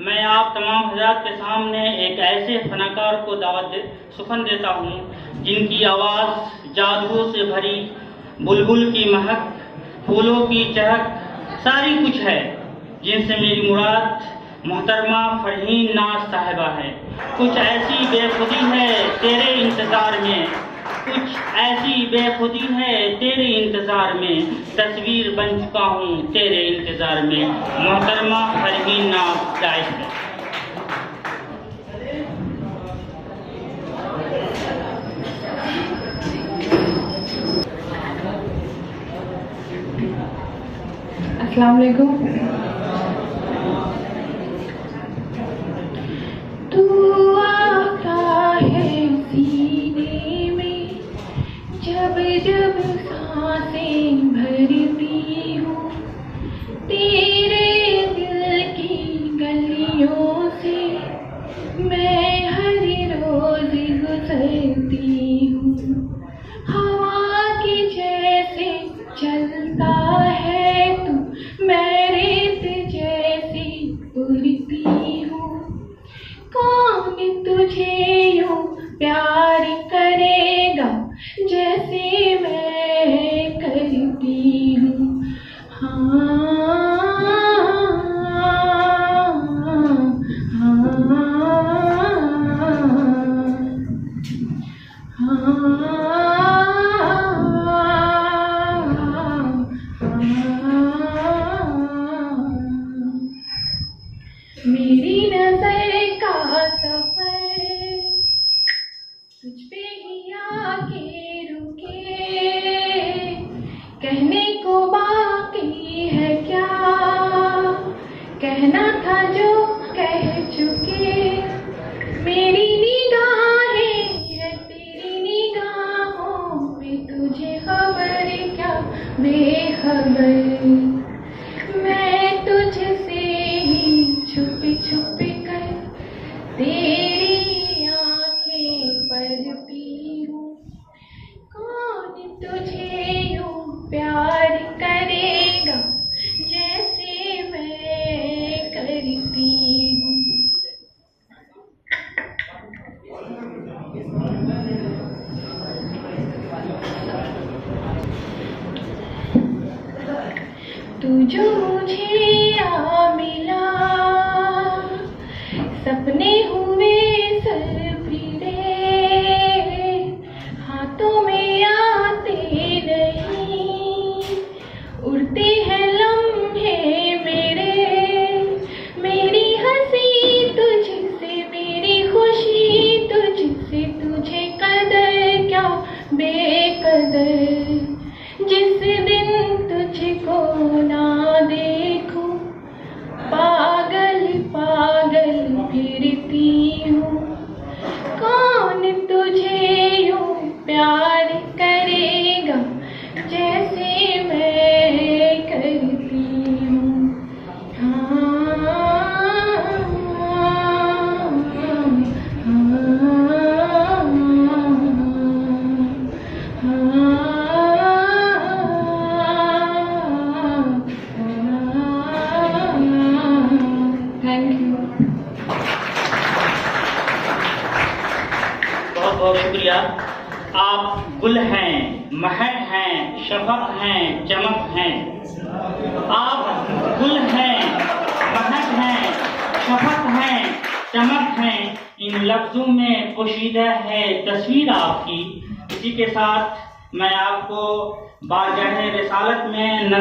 मैं आप तमाम हज़रात के सामने एक ऐसे फनकार को सुखन देता हूँ जिनकी आवाज़ जादुओं से भरी, बुलबुल की महक, फूलों की चहक सारी कुछ है, जिनसे मेरी मुराद मोहतरमा फरहीन नाज साहिबा है। कुछ ऐसी बेखुदी है तेरे इंतज़ार में, कुछ ऐसी बेखुदी है तेरे इंतज़ार में, तस्वीर बन चुका हूँ तेरे इंतज़ार में। मोहतरमा फरहीन नाज साहिबा। अस्सलाम वालेकुम। तू आता है सीने में जब जब सांसें भरती हूँ, तेरे दिल की गलियों से मैं हर रोज गुजरती हूँ। हवा की जैसे चलता है तू, मैं रेत जैसी उड़ती हूँ। कौन तुझे यूं प्यार करेगा जैसे मैं करती हूँ। मेरी नजर का सफर तुझ पे ही आके रुके, कहने को बाकी है क्या, कहना था जो कह चुके। मेरी निगाहें है तेरी निगाहों में, तुझे खबर क्या बेखबर। मैं तुझसे ही छुप छुप कर तेरी आंखें पढ़ती हूँ। कौन तुझे यूं प्यार करेगा जैसे मैं करती हूँ। तू जो मुझे आ मिला, सपने हुए सर फिरे, हाथों में आते नहीं, उड़ते हैं लम्हे मेरे। मेरी हंसी तुझसे, मेरी खुशी तुझसे, तुझे कदर क्या बेकदर। जिस दिन तुझको ना देखूं, पागल पागल फिरती हूँ। कौन तुझे यूं प्यार करेगा जैसे मैं करती हूँ। Thank you. बहुत बहुत शुक्रिया। आप गुल हैं, महक हैं, शफक हैं, चमक हैं। आप गुल हैं, महक हैं, शफक हैं, चमक हैं। इन लफ्ज़ों में पोशीदा है तस्वीर आपकी। इसी के साथ मैं आपको बारगाह रिसालत में नज़र